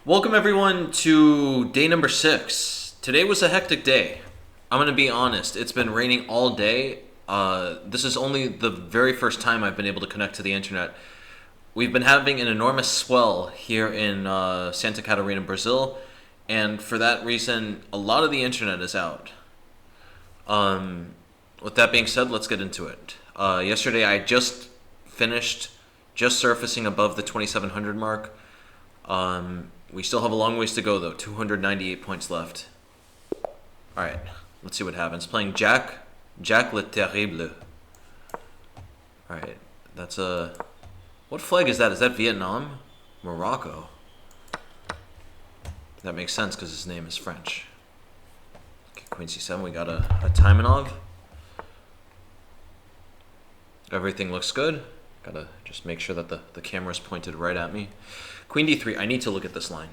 Welcome everyone to day number 6. Today was a hectic day. I'm gonna be honest. It's been raining all day. This is only the very first time I've been able to connect to the internet. We've been having an enormous swell here in Santa Catarina, Brazil, and for that reason, a lot of the internet is out. With that being said, let's get into it. Yesterday, I just finished just surfacing above the 2700 mark. We still have a long ways to go, though. 298 points left. All right, let's see what happens. Playing Jack Le Terrible. All right, that's a. What flag is that? Is that Vietnam? Morocco. That makes sense because his name is French. Okay, Queen C7. We got a Taimanov. Everything looks good. Gotta just make sure that the camera's pointed right at me. Queen D3. I need to look at this line.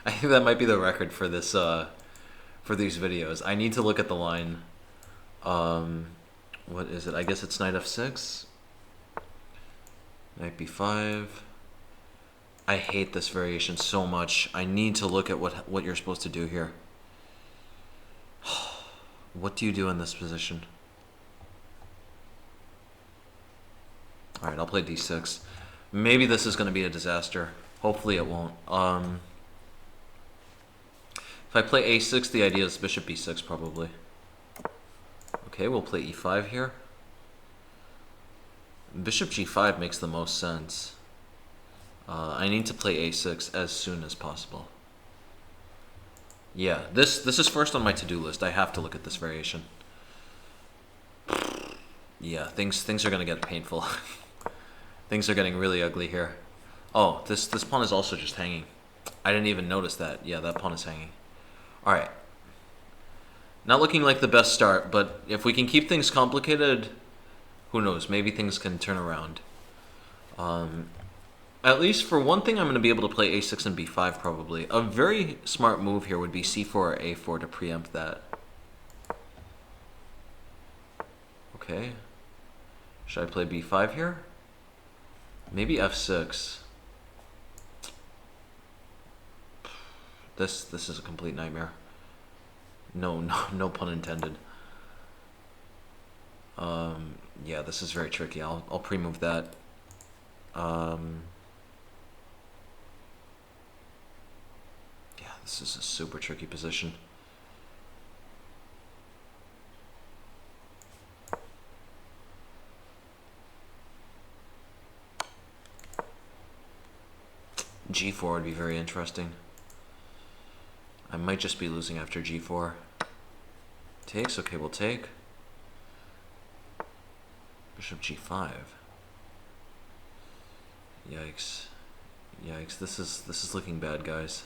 I think that might be the record for this for these videos. I need to look at the line. What is it? I guess it's knight f6. Knight b5. I hate this variation so much. I need to look at what you're supposed to do here. What do you do in this position? Alright, I'll play d6. Maybe this is going to be a disaster. Hopefully it won't. If I play a6, the idea is bishop b6 probably. Okay, we'll play e5 here. Bishop g5 makes the most sense. I need to play a6 as soon as possible. Yeah, this is first on my to-do list. I have to look at this variation. Yeah, things are going to get painful. Things are getting really ugly here. Oh, this pawn is also just hanging. I didn't even notice that. Yeah, that pawn is hanging. Alright. Not looking like the best start, but if we can keep things complicated, who knows? Maybe things can turn around. At least for one thing, I'm going to be able to play a6 and b5 probably. A very smart move here would be c4 or a4 to preempt that. Okay. Should I play b5 here? Maybe f6. This is a complete nightmare. No pun intended. Yeah, this is very tricky. I'll pre-move that. Yeah, this is a super tricky position. G4 would be very interesting. I might just be losing after G4. Takes? Okay, we'll take. Bishop G5. Yikes. Yikes, this is looking bad, guys.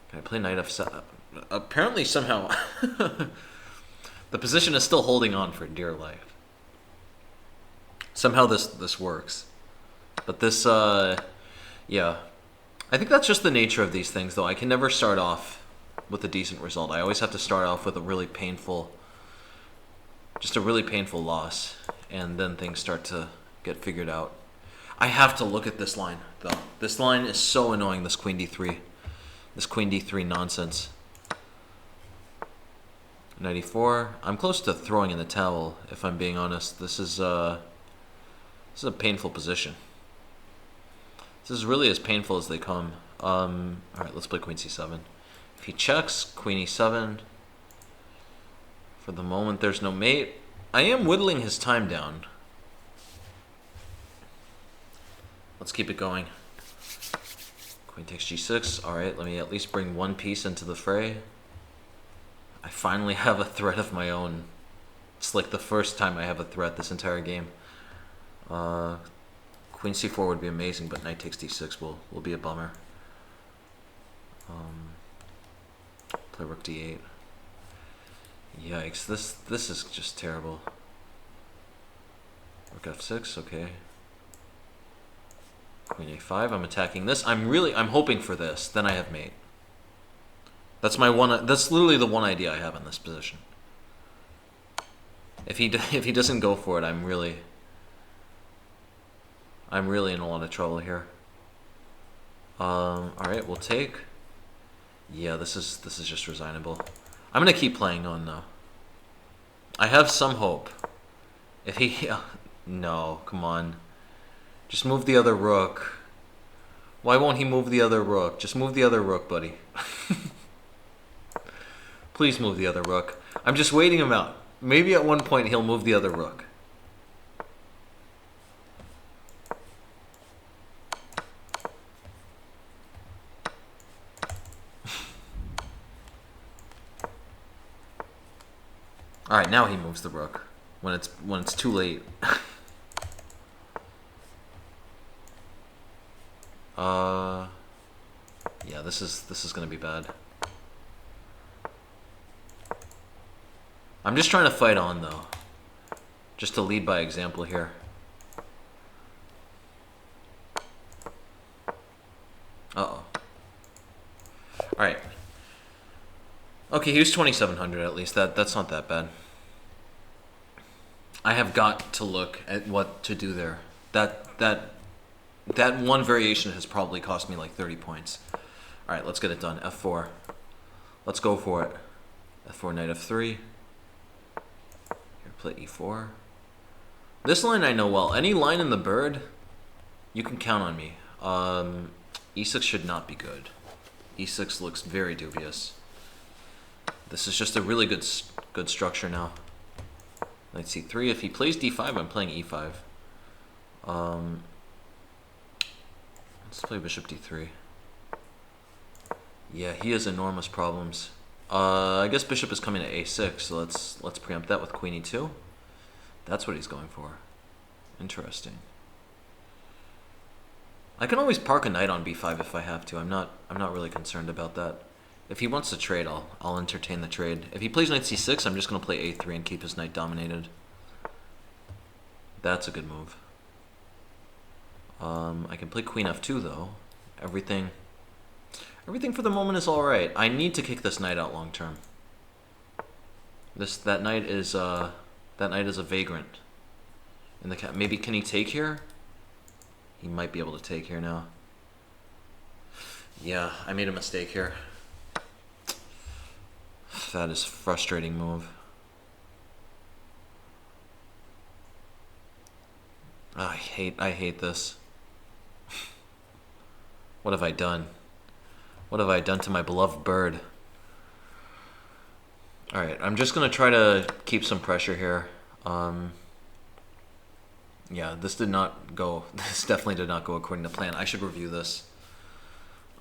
Can I play knight f7? Apparently, somehow, the position is still holding on for dear life. Somehow this works. But this, yeah. I think that's just the nature of these things, though. I can never start off with a decent result. I always have to start off with a really painful loss, and then things start to get figured out. I have to look at this line, though. This line is so annoying, this queen d3. This queen d3 nonsense. Knight e4. I'm close to throwing in the towel, if I'm being honest. This is a painful position. This is really as painful as they come. Alright, let's play queen c7. If he checks, queen e7. For the moment, there's no mate. I am whittling his time down. Let's keep it going. Queen takes g6. Alright, let me at least bring one piece into the fray. I finally have a threat of my own. It's like the first time I have a threat this entire game. Queen c4 would be amazing, but knight takes d6 will be a bummer. Play rook d8. Yikes, this is just terrible. Rook f6, okay. Queen a5, I'm attacking this. I'm hoping for this, then I have mate. That's literally the one idea I have in this position. If he doesn't go for it, I'm really in a lot of trouble here. Alright, we'll take. Yeah, this is just resignable. I'm gonna keep playing on though. I have some hope. If he no, come on. Just move the other rook. Why won't he move the other rook? Just move the other rook, buddy. Please move the other rook. I'm just waiting him out. Maybe at one point he'll move the other rook. Alright, now he moves the rook. When it's too late. Yeah, this is gonna be bad. I'm just trying to fight on though. Just to lead by example here. Uh-oh. Alright. Okay, he was 2,700 at least. That's not that bad. I have got to look at what to do there. That one variation has probably cost me like 30 points. Alright, let's get it done. F4. Let's go for it. F4, knight F3. Here, play E4. This line I know well. Any line in the bird, you can count on me. E6 should not be good. E6 looks very dubious. This is just a really good structure now. Knight C3. If he plays D5, I'm playing E5. Let's play bishop D3. Yeah, he has enormous problems. I guess bishop is coming to A6, so let's preempt that with queen E2. That's what he's going for. Interesting. I can always park a knight on B5 if I have to. I'm not really concerned about that. If he wants to trade, I'll entertain the trade. If he plays knight C6, I'm just gonna play A3 and keep his knight dominated. That's a good move. I can play queen F2 though. Everything for the moment is all right. I need to kick this knight out long term. That knight is a vagrant. In the maybe can he take here? He might be able to take here now. Yeah, I made a mistake here. That is a frustrating move. Oh, I hate this. What have I done? What have I done to my beloved bird? Alright, I'm just gonna try to keep some pressure here. Yeah, this did not go. This definitely did not go according to plan. I should review this.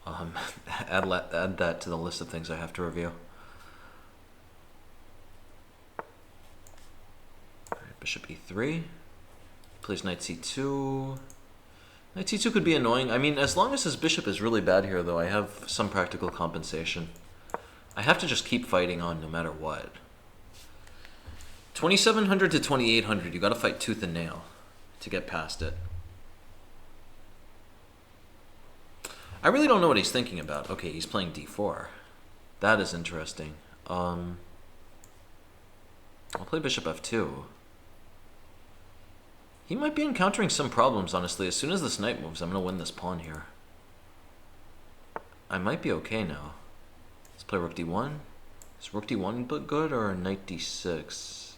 Add that to the list of things I have to review. Alright, bishop E3. Plays knight C2. Knight C2 could be annoying. I mean, as long as his bishop is really bad here, though, I have some practical compensation. I have to just keep fighting on no matter what. 2,700 to 2,800, you gotta fight tooth and nail to get past it. I really don't know what he's thinking about. Okay, he's playing D4. That is interesting. I'll play bishop F2. He might be encountering some problems, honestly. As soon as this knight moves, I'm going to win this pawn here. I might be okay now. Let's play rook D1. Is rook D1 good or knight D6?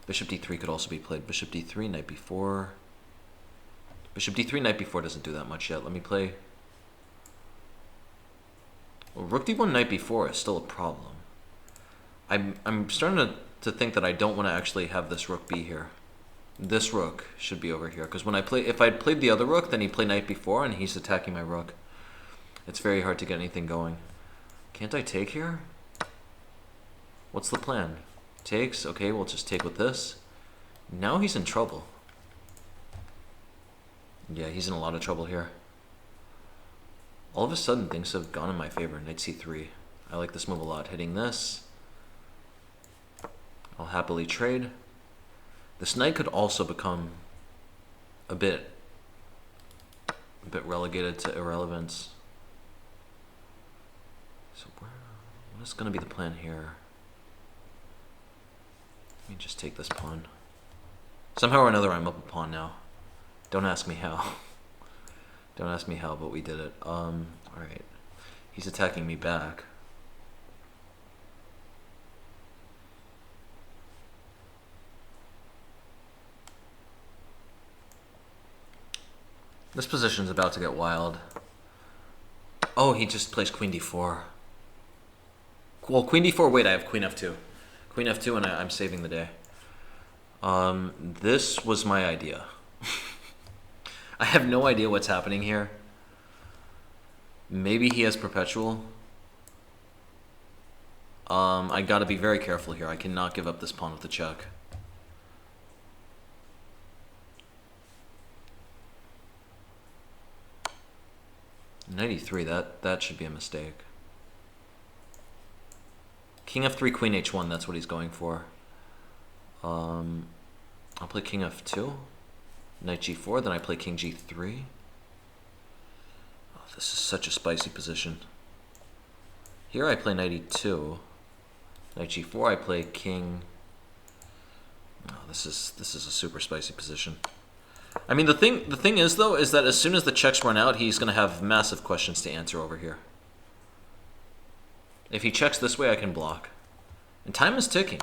Bishop D3 could also be played. Bishop D3, knight B4. Bishop D3, knight B4 doesn't do that much yet. Let me play... Well, rook D1, knight B4 is still a problem. I'm starting to think that I don't want to actually have this rook be here. This rook should be over here, because when if I'd played the other rook, then he'd play knight b4 and he's attacking my rook. It's very hard to get anything going. Can't I take here? What's the plan? Takes? Okay, we'll just take with this. Now he's in trouble. Yeah, he's in a lot of trouble here. All of a sudden, things have gone in my favor. Knight c3. I like this move a lot. Hitting this. I'll happily trade. This knight could also become a bit relegated to irrelevance. So what is going to be the plan here? Let me just take this pawn. Somehow or another, I'm up a pawn now. Don't ask me how. Don't ask me how, but we did it. Alright. He's attacking me back. This position's about to get wild. Oh, he just plays queen d4. Well, queen d4, wait, I have queen f2. Queen f2 and I'm saving the day. This was my idea. I have no idea what's happening here. Maybe he has perpetual. I gotta be very careful here. I cannot give up this pawn with the check. .93, that should be a mistake. King f3, queen h1, that's what he's going for. I'll play king f2, knight g4, then I play king g3. Oh, this is such a spicy position. Here I play knight e2, knight g4, I play king. Oh, this is a super spicy position. I mean, the thing is though, is that as soon as the checks run out, he's gonna have massive questions to answer over here. If he checks this way, I can block. And time is ticking.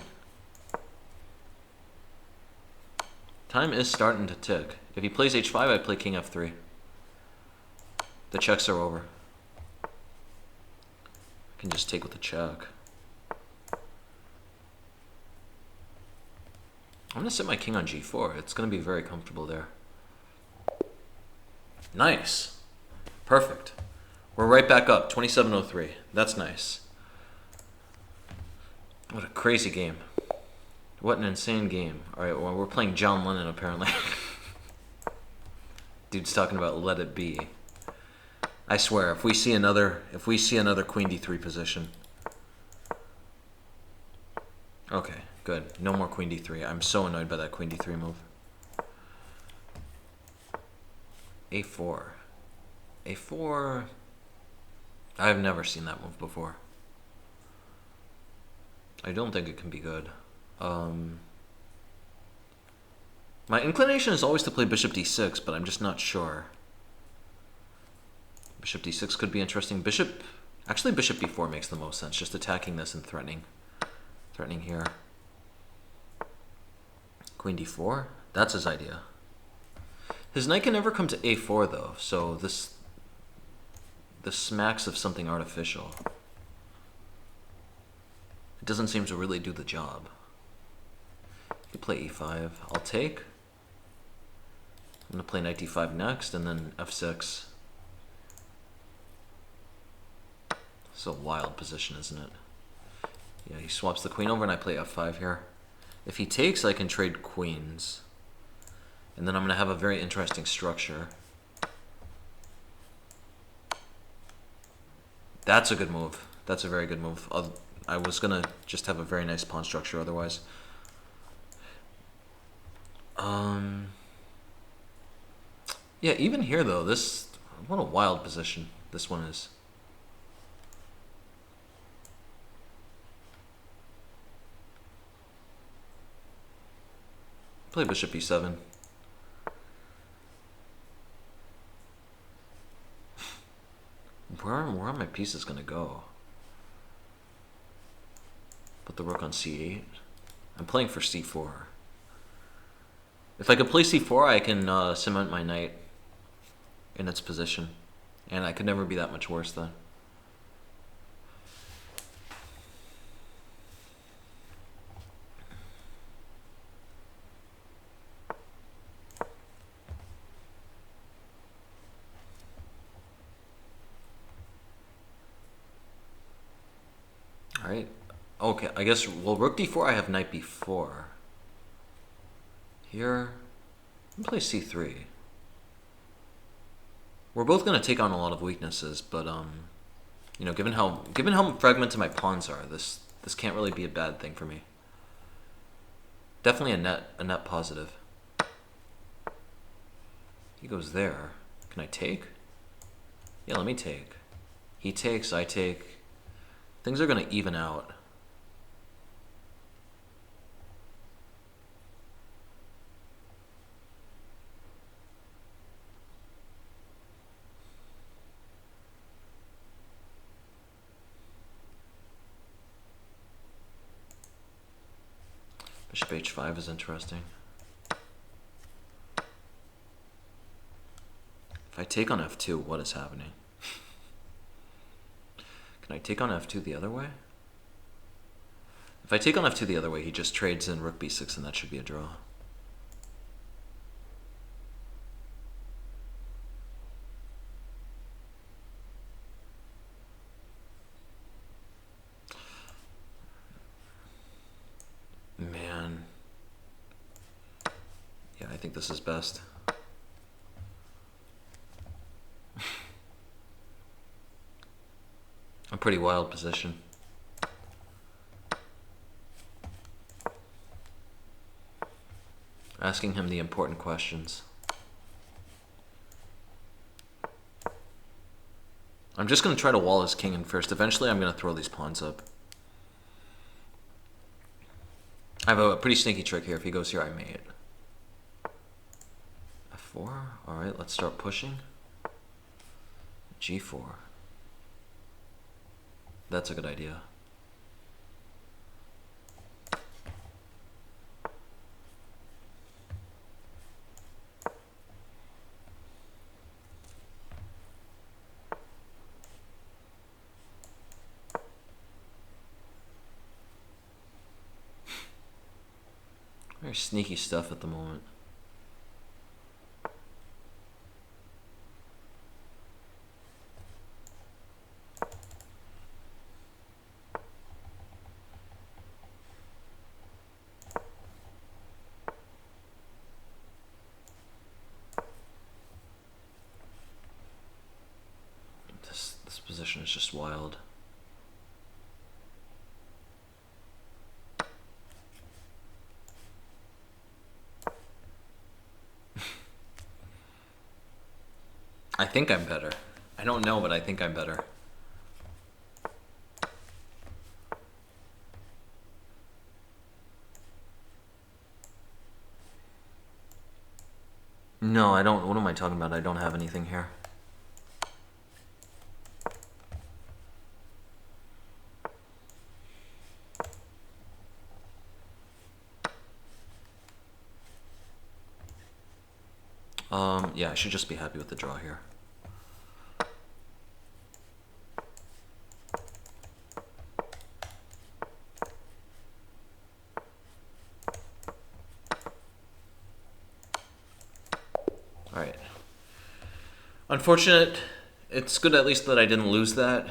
Time is starting to tick. If he plays h5, I play king f3. The checks are over. I can just take with the check. I'm gonna set my king on g4. It's gonna be very comfortable there. Nice. Perfect. We're right back up, 2703. That's nice. What a crazy game. What an insane game. Alright, well, we're playing John Lennon apparently. Dude's talking about let it be. I swear, if we see another queen d3 position. Okay, good. No more queen d3. I'm so annoyed by that queen d3 move. a4. a4. I've never seen that move before. I don't think it can be good. My inclination is always to play bishop d6, but I'm just not sure. Bishop d6 could be interesting. Actually bishop b4 makes the most sense, just attacking this and threatening here. Queen d4, that's his idea. His knight can never come to a4 though, so this smacks of something artificial. It doesn't seem to really do the job. You can play e5. I'll take. I'm going to play knight d5 next, and then f6. It's a wild position, isn't it? Yeah, he swaps the queen over, and I play f5 here. If he takes, I can trade queens. And then I'm going to have a very interesting structure. That's a good move. That's a very good move. I was going to just have a very nice pawn structure otherwise. Yeah, even here though, what a wild position this one is. Play bishop e7. Where are my pieces gonna go? Put the rook on c8. I'm playing for c4. If I could play c4, I can cement my knight in its position. And I could never be that much worse then. Alright. Okay, I guess, well, rook d4, I have knight b4. Here, I'm gonna play c3. We're both gonna take on a lot of weaknesses, but you know, given how fragmented my pawns are, this can't really be a bad thing for me. Definitely a net positive. He goes there. Can I take? Yeah, let me take. He takes, I take. Things are gonna even out. Bishop h5 is interesting. If I take on f2, what is happening? Can I take on f2 the other way? If I take on f2 the other way, he just trades in rook b6, and that should be a draw. Man. Yeah, I think this is best. A pretty wild position. Asking him the important questions. I'm just going to try to wall his king in first. Eventually I'm going to throw these pawns up. I have a pretty sneaky trick here. If he goes here, I mate. f4. Alright, let's start pushing. g4. That's a good idea. Very sneaky stuff at the moment. This position is just wild. I think I'm better. I don't know, but I think I'm better. No, I don't. What am I talking about? I don't have anything here. Yeah, I should just be happy with the draw here. Alright. Unfortunate. It's good at least that I didn't lose that.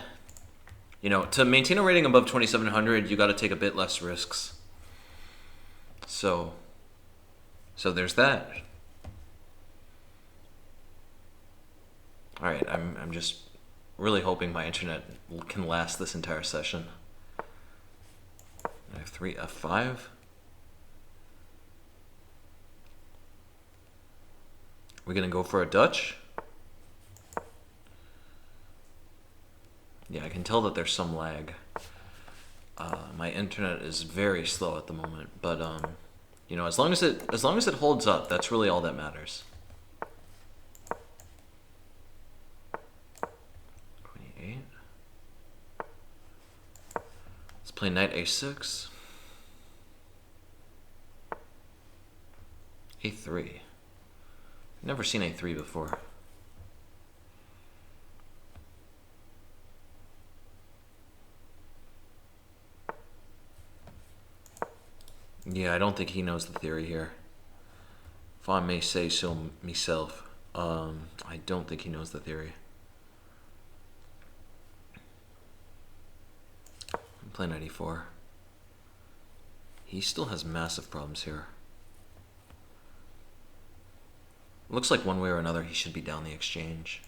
You know, to maintain a rating above 2,700, you got to take a bit less risks. So there's that. Alright, I'm just really hoping my internet can last this entire session. f3, f5. We're gonna go for a Dutch. Yeah, I can tell that there's some lag. My internet is very slow at the moment, but you know, as long as it holds up, that's really all that matters. 28. Let's play knight a6. a3. Never seen a3 before. Yeah, I don't think he knows the theory here. If I may say so myself, I don't think he knows the theory. I'm playing knight e4. He still has massive problems here. Looks like one way or another he should be down the exchange.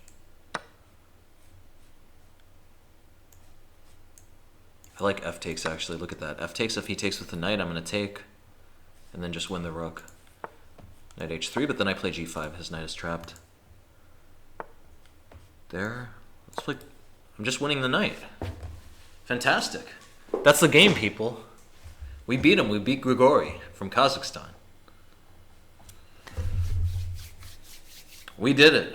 I like f takes actually, look at that. F takes, if he takes with the knight, I'm gonna take, and then just win the rook. Knight h3, but then I play g5, his knight is trapped. There, let's play, I'm just winning the knight. Fantastic. That's the game, people. We beat him, we beat Grigori from Kazakhstan. We did it.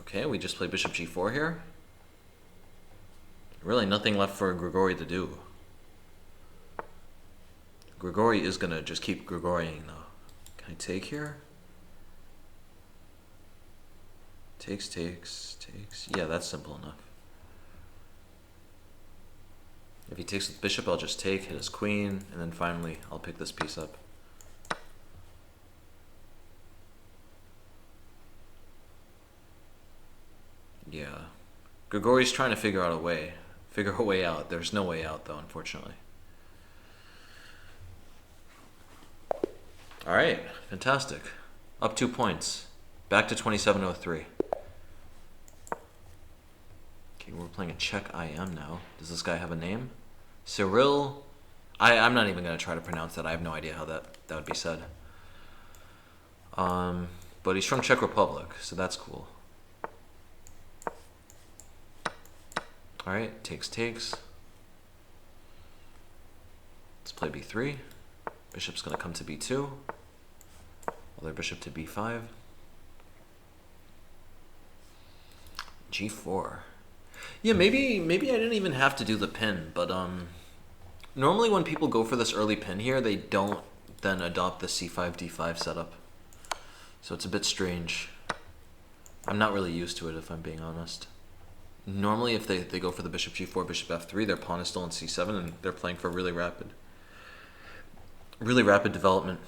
Okay, we just play bishop g4 here. Really nothing left for Grigori to do. Grigori is gonna just keep Grigoriing though. Can I take here? Takes. Yeah, that's simple enough. If he takes with bishop, I'll just take, hit his queen, and then finally I'll pick this piece up. Yeah. Grigori's trying to figure a way out. There's no way out though, unfortunately. Alright, fantastic. Up 2 points. Back to 2703. Okay, we're playing a Czech IM now. Does this guy have a name? Cyril? I'm not even going to try to pronounce that. I have no idea how that would be said. But he's from Czech Republic, so that's cool. Alright, takes. Let's play b3. Bishop's going to come to b2. Other bishop to b5. g4. Yeah, maybe I didn't even have to do the pin, but normally when people go for this early pin here, they don't then adopt the c5 d5 setup. So it's a bit strange. I'm not really used to it, if I'm being honest. Normally if they go for the bishop g4, bishop f3, their pawn is still in c7 and they're playing for really rapid development.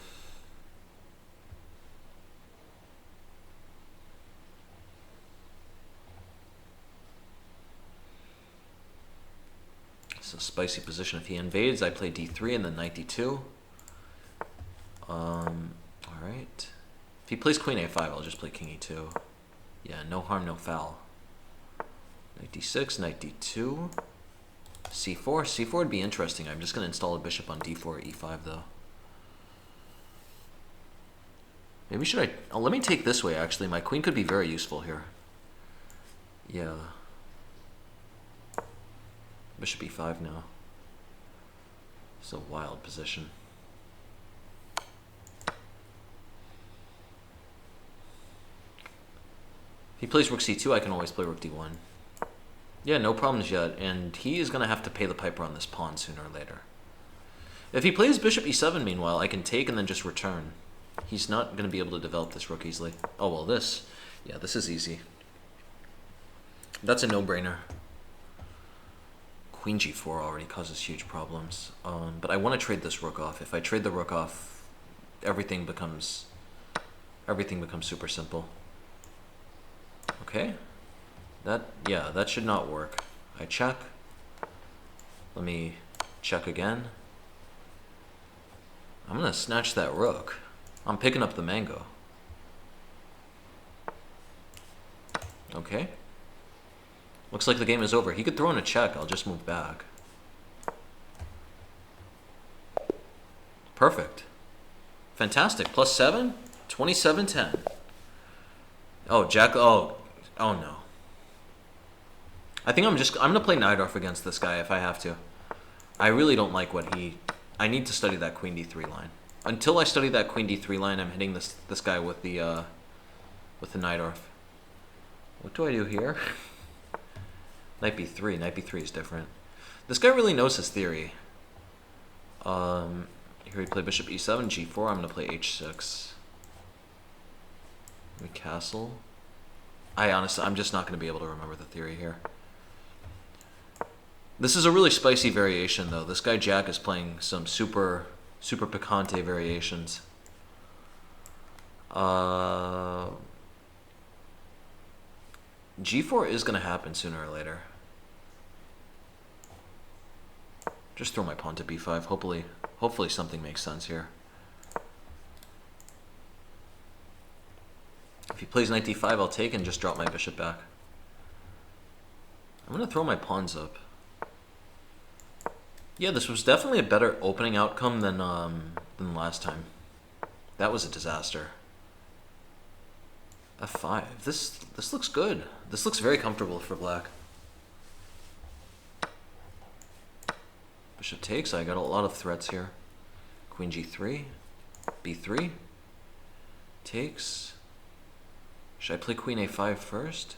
It's a spicy position. If he invades, I play d3 and then knight d2. Alright. If he plays queen a5, I'll just play king e2. Yeah, no harm, no foul. Knight d6, knight d2. c4. c4 would be interesting. I'm just going to install a bishop on d4 or e5 though. Maybe should I... Oh, let me take this way actually. My queen could be very useful here. Yeah. Bishop e5 now. It's a wild position. If he plays rook c2, I can always play rook d1. Yeah, no problems yet, and he is going to have to pay the piper on this pawn sooner or later. If he plays bishop e7, meanwhile, I can take and then just return. He's not going to be able to develop this rook easily. Oh, well, this. Yeah, this is easy. That's a no-brainer. Queen g4 already causes huge problems. But I want to trade this rook off. If I trade the rook off, everything becomes super simple. Okay. That should not work. I check. Let me check again. I'm going to snatch that rook. I'm picking up the mango. Okay. Looks like the game is over. He could throw in a check. I'll just move back. Perfect. Fantastic. +7? 27-10. Oh, Jack. Oh no. I think I'm going to play Najdorf against this guy if I have to. I really don't like what he... I need to study that queen d3 line. Until I study that queen d3 line, I'm hitting this guy with the Najdorf. What do I do here? Knight b3. Knight b3 is different. This guy really knows his theory. Here we play bishop e7, g4. I'm going to play h6. We castle. I'm just not going to be able to remember the theory here. This is a really spicy variation, though. This guy Jack is playing some super picante variations. G4 is going to happen sooner or later. Just throw my pawn to b5. Hopefully something makes sense here. If he plays knight d5, I'll take and just drop my bishop back. I'm going to throw my pawns up. Yeah, this was definitely a better opening outcome than last time. That was a disaster. f5. This looks good. This looks very comfortable for black. Bishop takes. I got a lot of threats here. Queen g3. b3. Takes. Should I play queen a5 first?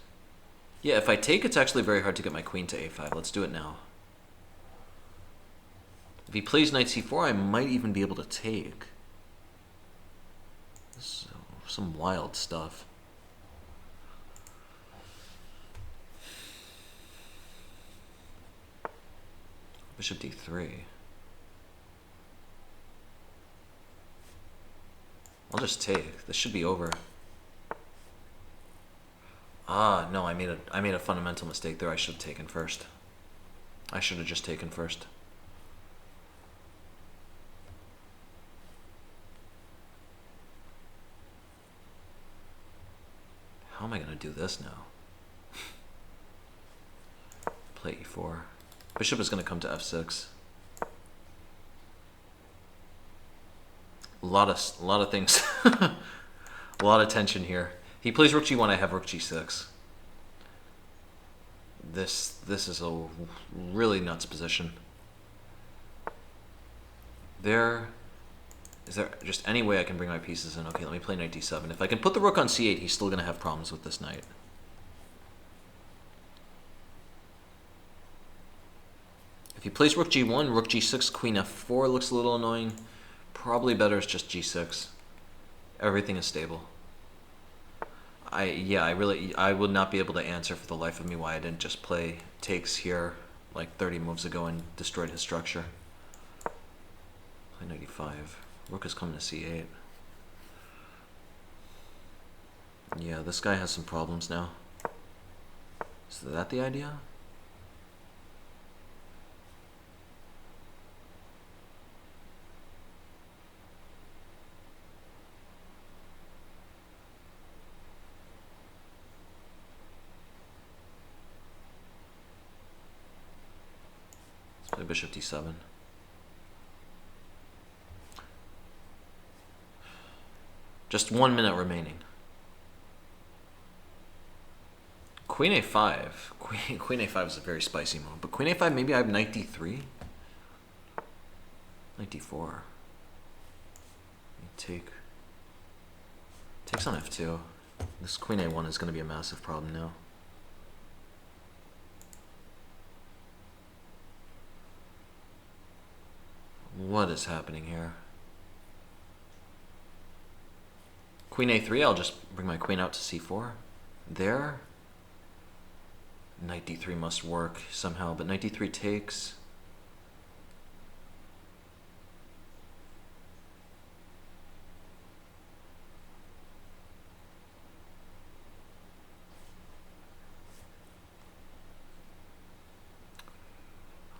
Yeah, if I take, it's actually very hard to get my queen to a5. Let's do it now. If he plays knight c4, I might even be able to take. This is some wild stuff. Bishop d3. I'll just take. This should be over. Ah, no, I made a fundamental mistake there. I should have taken first. I should have just taken first. How am I going to do this now? Play e4. Bishop is going to come to f6. A lot of things. A lot of tension here. He plays rook g1, I have rook g6. This is a really nuts position. Is there just any way I can bring my pieces in? Okay, let me play knight d7. If I can put the rook on c8, he's still going to have problems with this knight. If he plays rook g1, rook g6, queen f4 looks a little annoying. Probably better is just g6. Everything is stable. I would not be able to answer for the life of me why I didn't just play takes here like 30 moves ago and destroyed his structure. Play 95. Rook is coming to c8. Yeah, this guy has some problems now. Is that the idea? Let's play bishop d7. Just 1 minute remaining. Queen a5. Queen a5 is a very spicy move. But queen a5, maybe I have knight d3? Knight d4. Take. Takes on f2. This queen a1 is going to be a massive problem now. What is happening here? Queen a3, I'll just bring my queen out to c4. There. Knight d3 must work somehow, but knight d3 takes.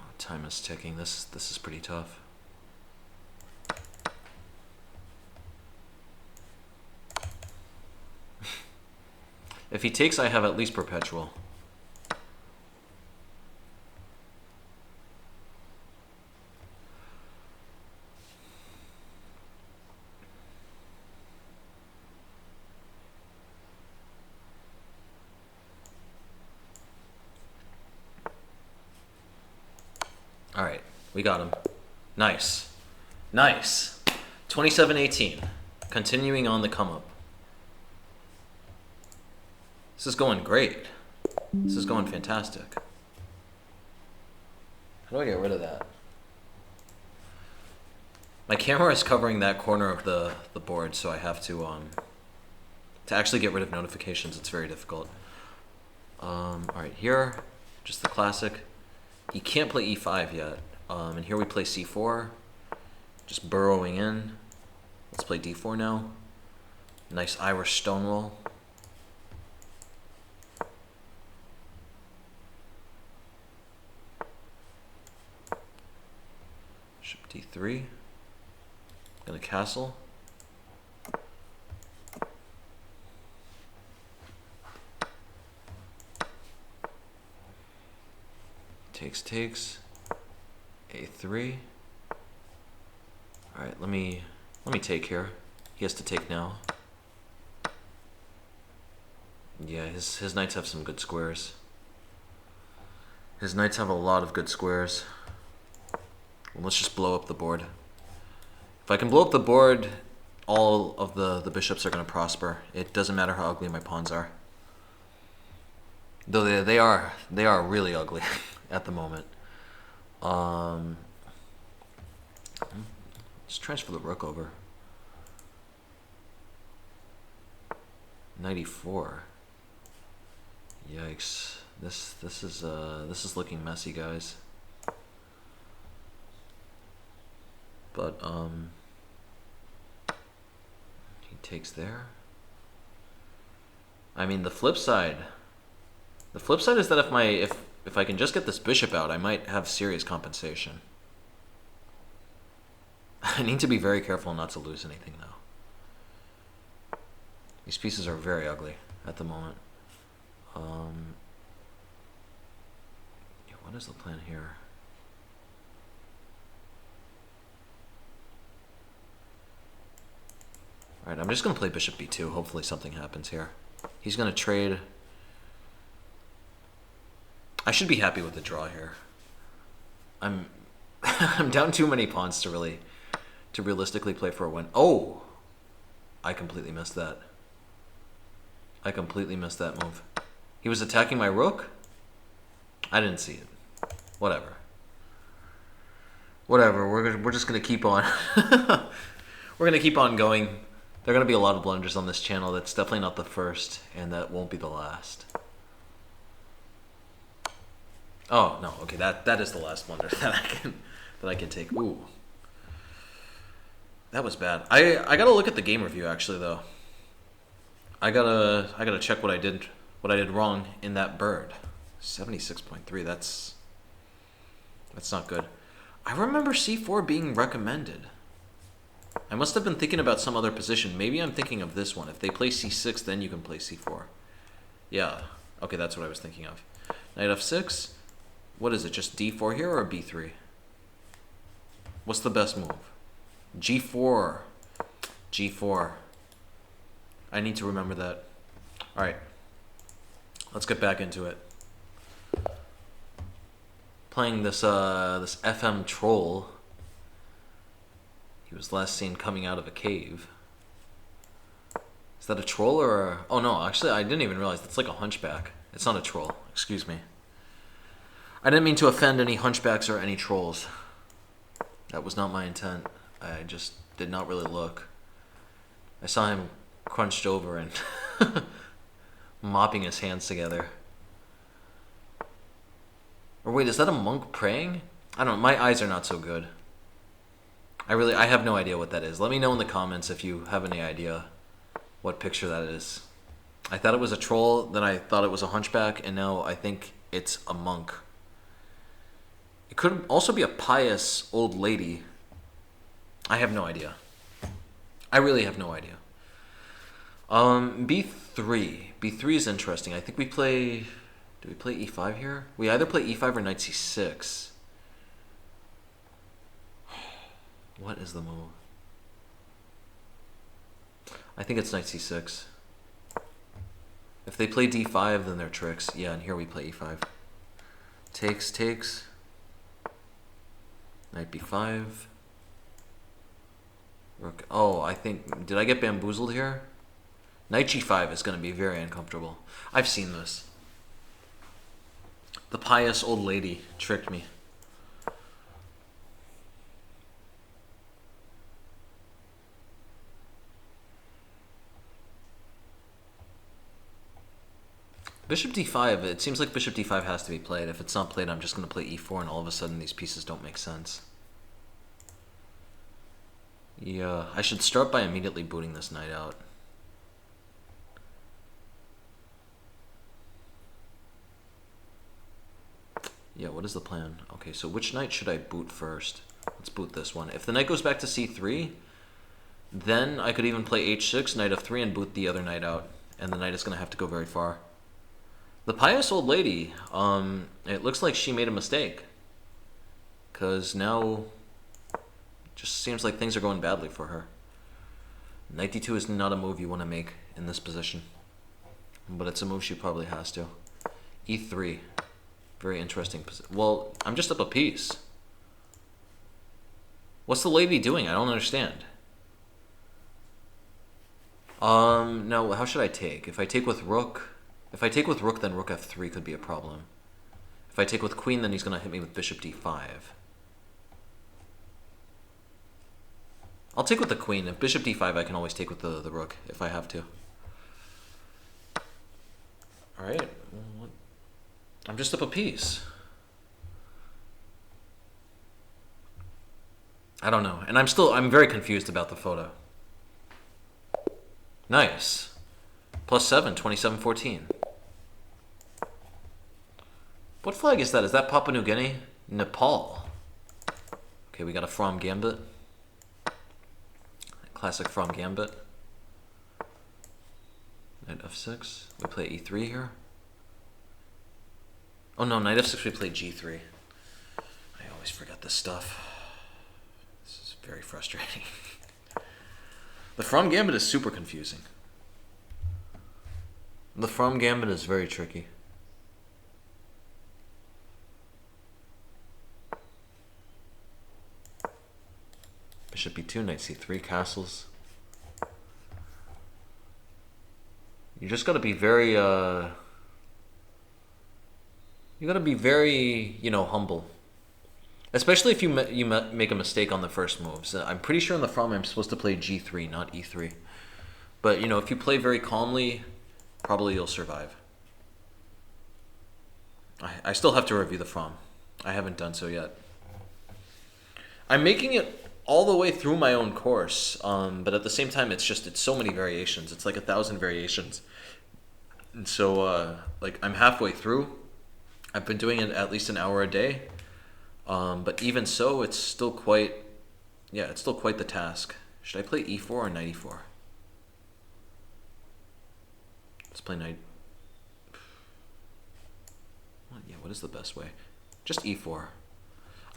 Oh, time is ticking. This is pretty tough. If he takes, I have at least perpetual. All right, we got him. Nice. Nice. 27-18. Continuing on the come up. This is going great. This is going fantastic. How do I get rid of that? My camera is covering that corner of the board, so I have to actually get rid of notifications. It's very difficult. All right, here, just the classic. He can't play e5 yet. And here we play c4, just burrowing in. Let's play d4 now. Nice Irish stone roll. Bishop d3. Gonna castle. Takes. A3. All right, let me take here. He has to take now. Yeah, his knights have some good squares. His knights have a lot of good squares. Well, let's just blow up the board. If I can blow up the board, all of the bishops are going to prosper. It doesn't matter how ugly my pawns are. Though they are really ugly at the moment. Um, let's transfer the rook over. 94. Yikes. This is looking messy, guys. But he takes there. I mean, the flip side is that if I can just get this bishop out, I might have serious compensation. I need to be very careful not to lose anything, though. These pieces are very ugly at the moment. Yeah, what is the plan here? Alright, I'm just going to play bishop b2. Hopefully something happens here. He's going to trade. I should be happy with the draw here. I'm I'm down too many pawns to realistically play for a win. Oh! I completely missed that. I completely missed that move. He was attacking my rook? I didn't see it. Whatever. Whatever. We're just gonna keep on. We're gonna keep on going. There are gonna be a lot of blunders on this channel. That's definitely not the first, and that won't be the last. Oh no. Okay, that is the last blunder that I can take. Ooh. That was bad. I gotta look at the game review actually though. I gotta check what I did wrong in that bird. 76.3. That's not good. I remember c4 being recommended. I must have been thinking about some other position. Maybe I'm thinking of this one. If they play c6, then you can play c4. Yeah. Okay, that's what I was thinking of. Knight f6. What is it? Just d4 here or b3? What's the best move? g4. g4. I need to remember that. Alright. Let's get back into it. Playing this this FM troll. He was last seen coming out of a cave. Is that a troll or a... Oh no, actually I didn't even realize. That's like a hunchback. It's not a troll. Excuse me. I didn't mean to offend any hunchbacks or any trolls. That was not my intent. I just did not really look. I saw him crunched over and mopping his hands together. Or wait, is that a monk praying? I don't know, my eyes are not so good. I have no idea what that is. Let me know in the comments if you have any idea what picture that is. I thought it was a troll, then I thought it was a hunchback, and now I think it's a monk. It could also be a pious old lady. I have no idea. I really have no idea. B3. B3 is interesting. I think we play... Do we play e5 here? We either play e5 or knight c6. What is the move? I think it's knight c6. If they play d5, then they're tricks. Yeah, and here we play e5. Takes, takes. Knight b5. Rook. Oh, I think... Did I get bamboozled here? Knight g5 is going to be very uncomfortable. I've seen this. The pious old lady tricked me. Bishop d5, it seems like bishop d5 has to be played. If it's not played, I'm just going to play e4, and all of a sudden these pieces don't make sense. Yeah, I should start by immediately booting this knight out. Yeah, what is the plan? Okay, so which knight should I boot first? Let's boot this one. If the knight goes back to c3, then I could even play h6, knight f3, and boot the other knight out. And the knight is going to have to go very far. The pious old lady, it looks like she made a mistake. Because now, it just seems like things are going badly for her. Knight d2 is not a move you want to make in this position. But it's a move she probably has to. e3. Very interesting position. Well, I'm just up a piece. What's the lady doing? I don't understand. No, how should I take? If I take with rook... If I take with rook, then rook f3 could be a problem. If I take with queen, then he's going to hit me with bishop d5. I'll take with the queen. If bishop d5, I can always take with the rook if I have to. Alright. I'm just up a piece. I don't know. And I'm very confused about the photo. Nice. +7, 27-14. What flag is that? Is that Papua New Guinea? Nepal. Okay, we got a From Gambit. Classic From Gambit. Knight f6. We play e3 here. Oh no, knight f6 we play g3. I always forget this stuff. This is very frustrating. The From Gambit is super confusing. The From Gambit is very tricky. Bishop e2, knight c3, castles. You just gotta be very, you gotta be very, humble. Especially if you make a mistake on the first moves. I'm pretty sure in the From I'm supposed to play g3, not e3. But, if you play very calmly, probably you'll survive. I still have to review the From. I haven't done so yet. I'm making it all the way through my own course, but at the same time, it's so many variations. It's like 1,000 variations. And so, I'm halfway through. I've been doing it at least an hour a day. But even so, it's still quite the task. Should I play e4 or knight e4? Let's play knight. What is the best way? Just e4.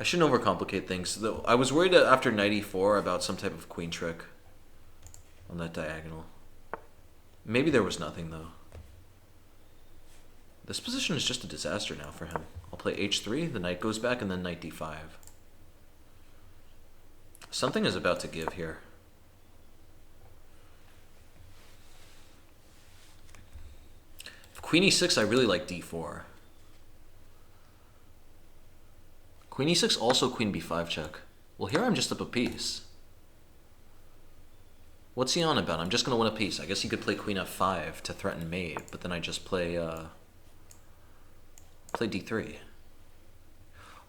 I shouldn't overcomplicate things, though. I was worried after knight e4 about some type of queen trick on that diagonal. Maybe there was nothing, though. This position is just a disaster now for him. I'll play h3, the knight goes back, and then knight d5. Something is about to give here. If queen e6, I really like d4. Queen e6, also queen b5 check. Well, here I'm just up a piece. What's he on about? I'm just going to win a piece. I guess he could play queen f5 to threaten mate, but then I just play d3.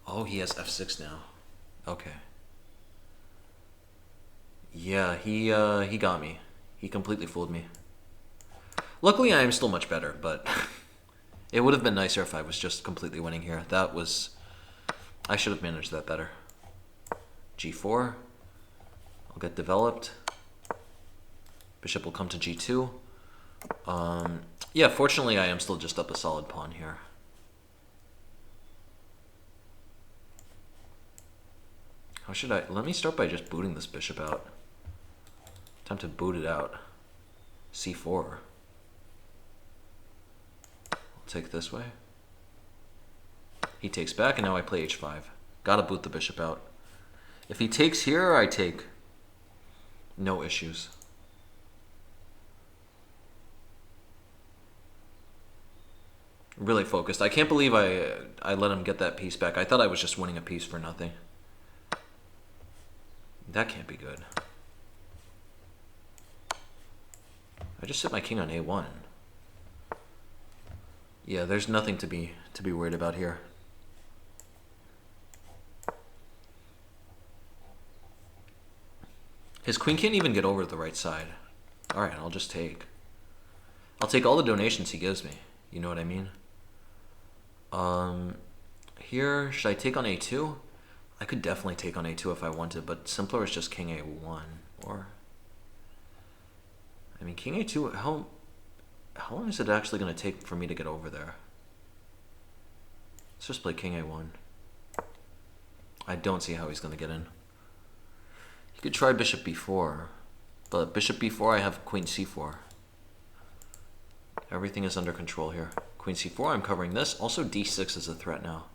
Oh, he has f6 now. Okay. Yeah, he got me. He completely fooled me. Luckily, I am still much better, but it would have been nicer if I was just completely winning here. I should have managed that better. g4. I'll get developed. Bishop will come to g2. Yeah, fortunately, I am still just up a solid pawn here. How should I? Let me start by just booting this bishop out. Time to boot it out. c4. I'll take this way. He takes back, and now I play h5. Gotta boot the bishop out. If he takes here, I take. No issues. Really focused. I can't believe I let him get that piece back. I thought I was just winning a piece for nothing. That can't be good. I just set my king on a1. Yeah, there's nothing to be worried about here. His queen can't even get over to the right side. Alright, I'll just take. I'll take all the donations he gives me. You know what I mean? Here, should I take on a2? I could definitely take on a2 if I wanted, but simpler is just king a1. Or, I mean, king a2, how long is it actually going to take for me to get over there? Let's just play king a1. I don't see how he's going to get in. He could try bishop b4, but bishop b4, I have queen c4. Everything is under control here. Queen c4, I'm covering this. Also d6 is a threat now.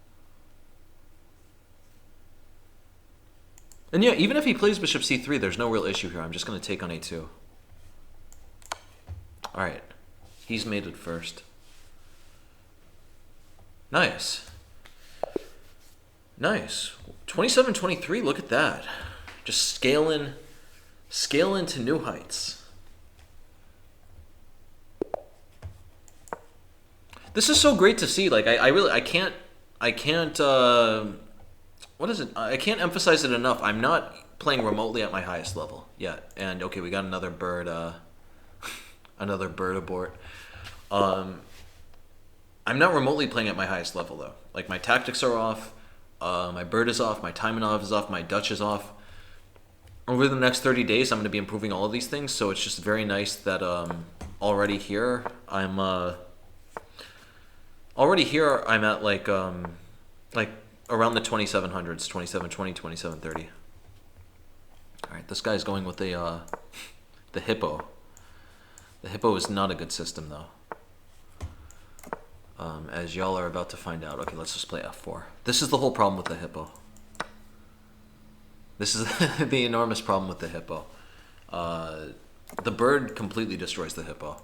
And yeah, even if he plays bishop c3, there's no real issue here. I'm just going to take on a2. Alright. He's made it first. Nice. Nice. 27-23, look at that. Just scaling to new heights. This is so great to see. Like I can't what is it? I can't emphasize it enough. I'm not playing remotely at my highest level yet. And okay, we got another bird another bird abort. I'm not remotely playing at my highest level though. Like my tactics are off, my bird is off, my timing is off, my Dutch is off. Over the next 30 days, I'm going to be improving all of these things. So it's just very nice that already here I'm at like around the 2700s, 2720, 2730. All right, this guy's going with the hippo. The hippo is not a good system though. As y'all are about to find out. Okay, let's just play f4. This is the whole problem with the hippo. This is the enormous problem with the hippo. The bird completely destroys the hippo.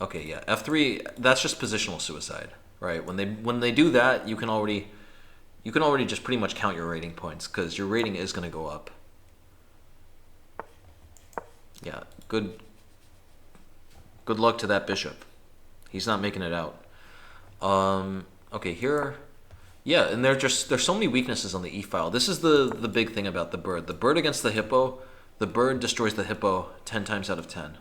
Okay, yeah, f3. That's just positional suicide, right? When they do that, you can already just pretty much count your rating points because your rating is going to go up. Yeah, good luck to that bishop. He's not making it out. Okay, here. Yeah, and there's so many weaknesses on the e-file. This is the big thing about the bird. The bird against the hippo, the bird destroys the hippo 10 times out of 10.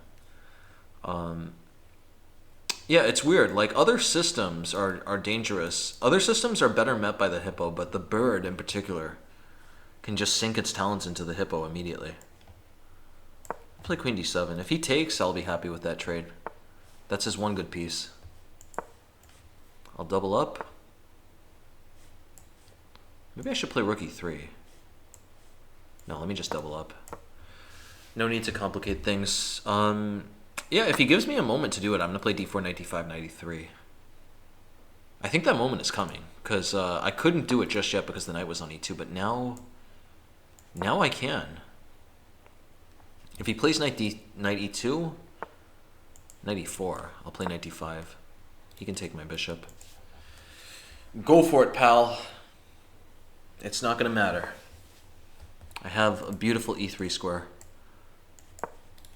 Yeah, it's weird. Like other systems are dangerous. Other systems are better met by the hippo, but the bird in particular can just sink its talons into the hippo immediately. Play queen d7. If he takes, I'll be happy with that trade. That's his one good piece. I'll double up. Maybe I should play rook e3. No, let me just double up. No need to complicate things. Yeah, if he gives me a moment to do it, I'm going to play d4, knight d5, knight e3. I think that moment is coming, because I couldn't do it just yet because the knight was on e2, but now I can. If he plays knight e2, knight e4, I'll play knight d5. He can take my bishop. Go for it, pal. It's not going to matter. I have a beautiful e3 square.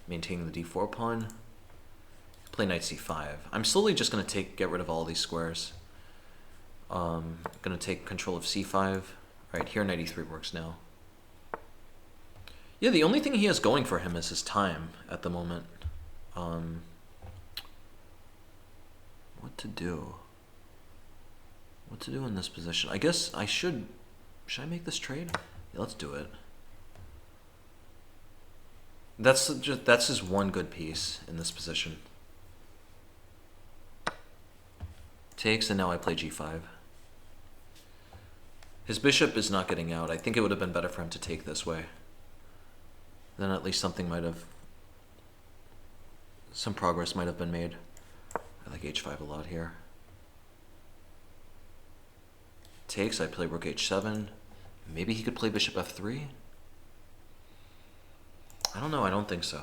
Maintaining the d4 pawn. Play knight c5. I'm slowly just going to get rid of all these squares. Going to take control of c5. Right here, knight e3 works now. Yeah, the only thing he has going for him is his time at the moment. What to do? What to do in this position? I guess I should I make this trade? Yeah, let's do it. That's his one good piece in this position. Takes, and now I play g5. His bishop is not getting out. I think it would have been better for him to take this way. Then at least some progress might have been made. I like h5 a lot here. Takes, I play rook h7. Maybe he could play bishop f3? I don't know, I don't think so.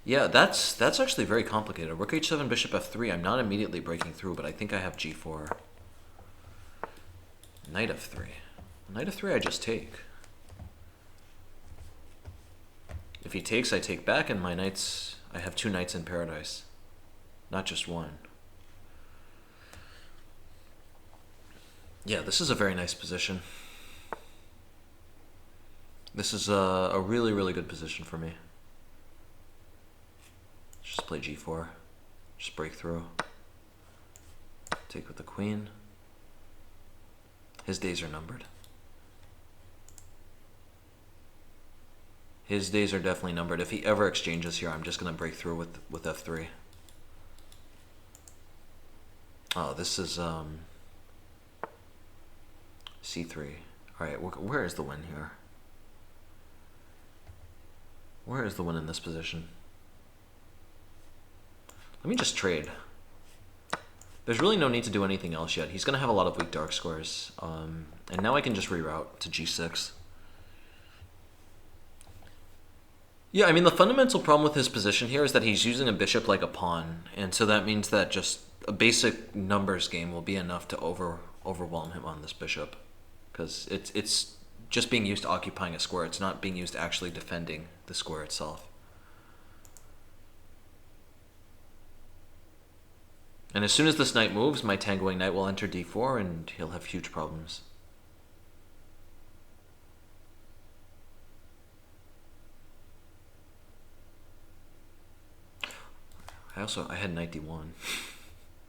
Yeah, that's actually very complicated. Rook h7, bishop f3, I'm not immediately breaking through, but I think I have g4. Knight f3. Knight f3 I just take. If he takes, I take back, and my knights... I have two knights in paradise. Not just one. Yeah, this is a very nice position. This is a really, really good position for me. Just play g4. Just break through. Take with the queen. His days are numbered. His days are definitely numbered. If he ever exchanges here, I'm just going to break through with f3. Oh, this is c3. Alright, where is the win here? Where is the win in this position? Let me just trade. There's really no need to do anything else yet. He's going to have a lot of weak dark squares. And now I can just reroute to g6. Yeah, I mean, the fundamental problem with his position here is that he's using a bishop like a pawn, and so that means that just a basic numbers game will be enough to overwhelm him on this bishop, because it's just being used occupying a square. It's not being used actually defending the square itself. And as soon as this knight moves, my tangoing knight will enter d4, and he'll have huge problems. I had knight d1.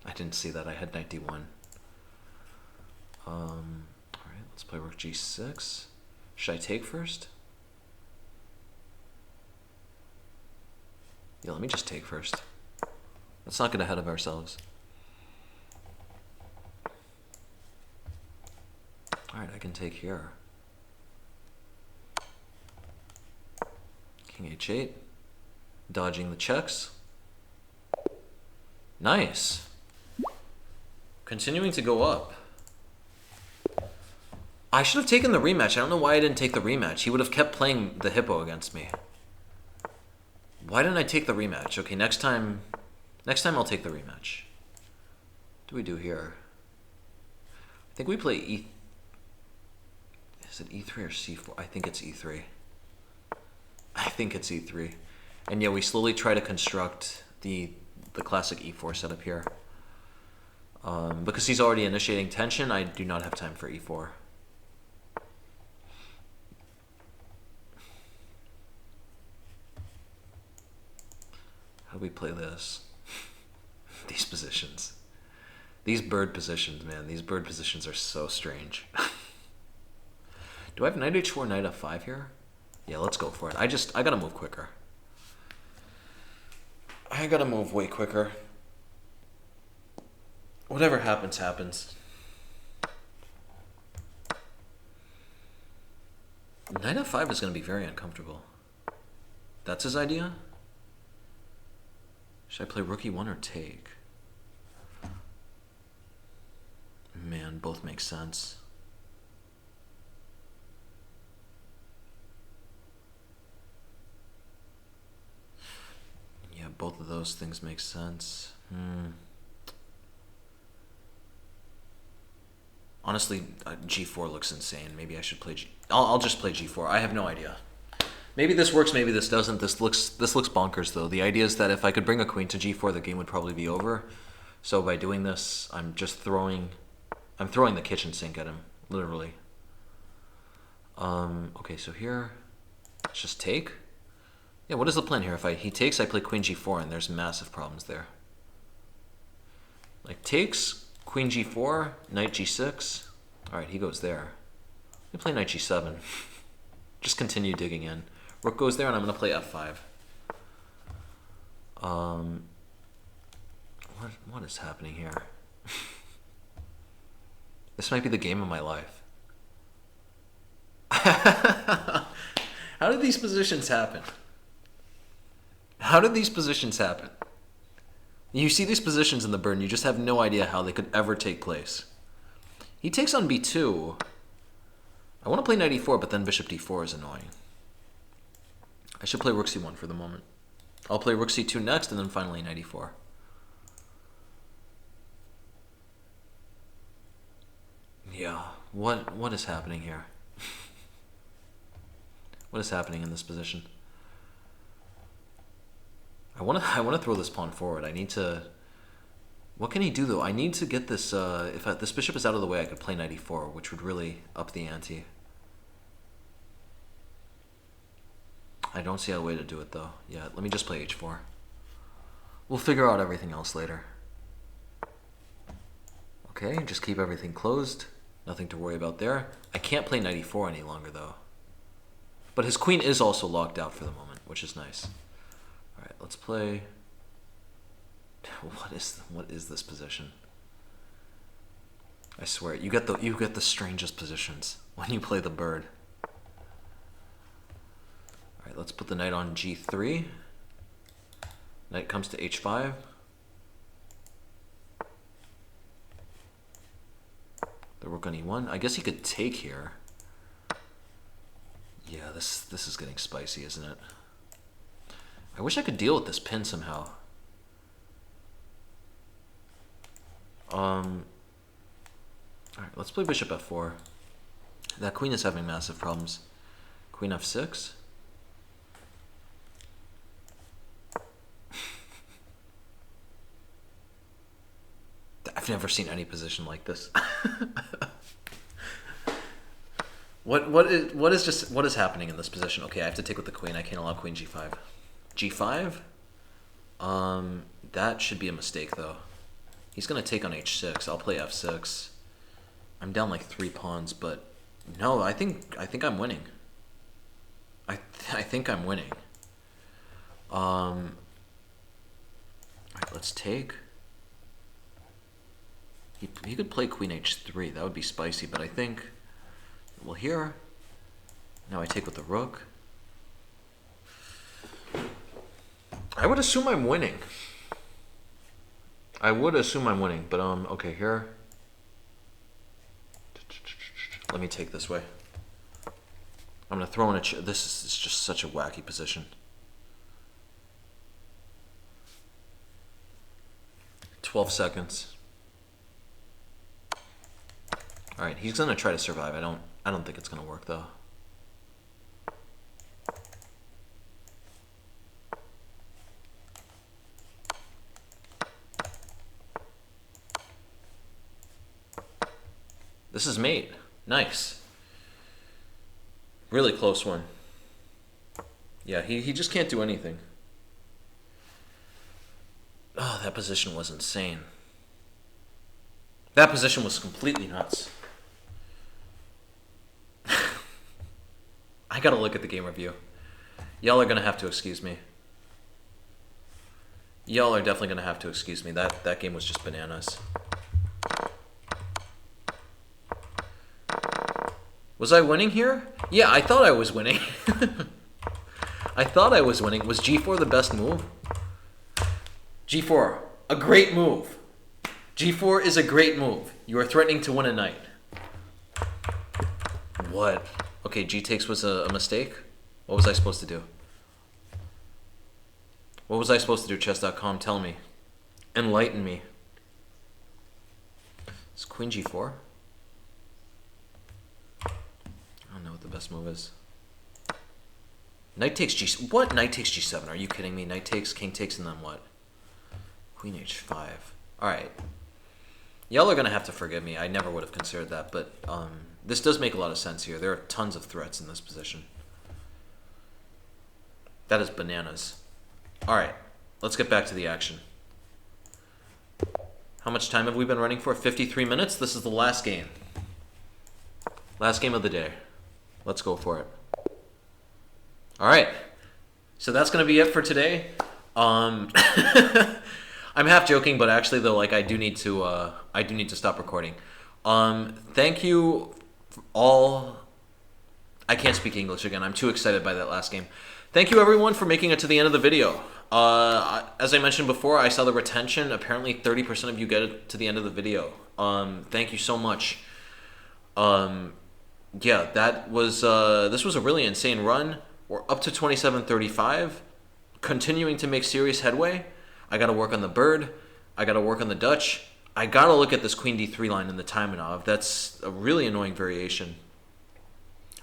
I didn't see that. I had knight d1. All right, let's play rook g6. Should I take first? Yeah, let me just take first. Let's not get ahead of ourselves. All right, I can take here. King h8. Dodging the checks. Nice. Continuing to go up. I should have taken the rematch. I don't know why I didn't take the rematch. He would have kept playing the hippo against me. Why didn't I take the rematch? Okay, next time I'll take the rematch. What do we do here? I think we play Is it e3 or c4? I think it's e3. I think it's e3. And yeah, we slowly try to construct the classic e4 setup here. Because he's already initiating tension, I do not have time for e4. How do we play this? These positions. These bird positions, man. These bird positions are so strange. Do I have knight h4, knight f5 here? Yeah, let's go for it. I gotta move quicker. I gotta move way quicker. Whatever happens, happens. Knight f5 is gonna be very uncomfortable. That's his idea? Should I play rook e1 or take? Man, both make sense. Yeah, both of those things make sense. Honestly, g4 looks insane. Maybe I should play I'll just play g4. I have no idea. Maybe this works, maybe this doesn't. This looks bonkers though. The idea is that if I could bring a queen to g4, the game would probably be over. So by doing this, I'm throwing the kitchen sink at him, literally. Okay, so here, let's just take. Yeah, what is the plan here? If he takes, I play queen g4, and there's massive problems there. Like takes, queen g4, knight g6. All right, he goes there. Let me play knight g7. Just continue digging in. Rook goes there, and I'm going to play f5. What is happening here? This might be the game of my life. How did these positions happen? How did these positions happen? You see these positions in the burn, you just have no idea how they could ever take place. He takes on b2. I want to play knight e4, but then bishop d4 is annoying. I should play rook c1 for the moment. I'll play rook c2 next, and then finally knight e4. Yeah, what is happening here? What is happening in this position? I want to throw this pawn forward. I need to. What can he do though? I need to get this. If this bishop is out of the way, I could play knight e4, which would really up the ante. I don't see a way to do it though. Yeah, let me just play h4. We'll figure out everything else later. Okay, just keep everything closed. Nothing to worry about there. I can't play knight e4 any longer though. But his queen is also locked out for the moment, which is nice. All right, let's play. What is this position? I swear, you get the strangest positions when you play the bird. All right, let's put the knight on g3. Knight comes to h5. The rook on e1. I guess he could take here. Yeah, this is getting spicy, isn't it? I wish I could deal with this pin somehow. Alright, let's play bishop f4. That queen is having massive problems. Queen f6. I've never seen any position like this. What is happening in this position? Okay, I have to take with the queen. I can't allow queen g5. G5? That should be a mistake though. He's gonna take on h6. I'll play f6. I'm down like 3 pawns, but no, I think I'm winning. I think I'm winning. Alright, let's take. He could play queen h3. That would be spicy, but I think, well, here, now I take with the rook. I would assume I'm winning. I would assume I'm winning, but okay, here. Let me take this way. I'm gonna throw in a this is just such a wacky position. 12 seconds. All right, he's gonna try to survive. I don't think it's gonna work though. This is mate. Nice. Really close one. Yeah, he just can't do anything. Oh, that position was insane. That position was completely nuts. I gotta look at the game review. Y'all are gonna have to excuse me. Y'all are definitely gonna have to excuse me. That game was just bananas. Was I winning here? Yeah, I thought I was winning. I thought I was winning. Was g4 the best move? g4, a great move. g4 is a great move. You are threatening to win a knight. What? Okay, g takes was a mistake? What was I supposed to do? What was I supposed to do, chess.com? Tell me. Enlighten me. It's queen g4? I don't know what the best move is. Knight takes g... What? Knight takes g7. Are you kidding me? Knight takes, king takes, and then what? Queen h5. Alright. Y'all are going to have to forgive me. I never would have considered that, but this does make a lot of sense here. There are tons of threats in this position. That is bananas. Alright, let's get back to the action. How much time have we been running for? 53 minutes? This is the last game. Last game of the day. Let's go for it. Alright, so that's going to be it for today. I'm half joking, but actually though, like I do need to stop recording. Thank you all. I can't speak English again. I'm too excited by that last game. Thank you everyone for making it to the end of the video. As I mentioned before, I saw the retention. Apparently 30% of you get it to the end of the video. Thank you so much. Yeah, that was this was a really insane run. We're up to 2735, continuing to make serious headway. I got to work on the bird. I got to work on the Dutch. I got to look at this queen d3 line in the Taimanov. That's a really annoying variation.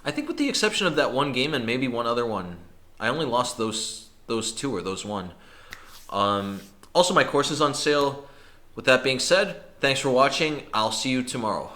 I think with the exception of that one game and maybe one other one, I only lost those two or those one. Also, my course is on sale. With that being said, thanks for watching. I'll see you tomorrow.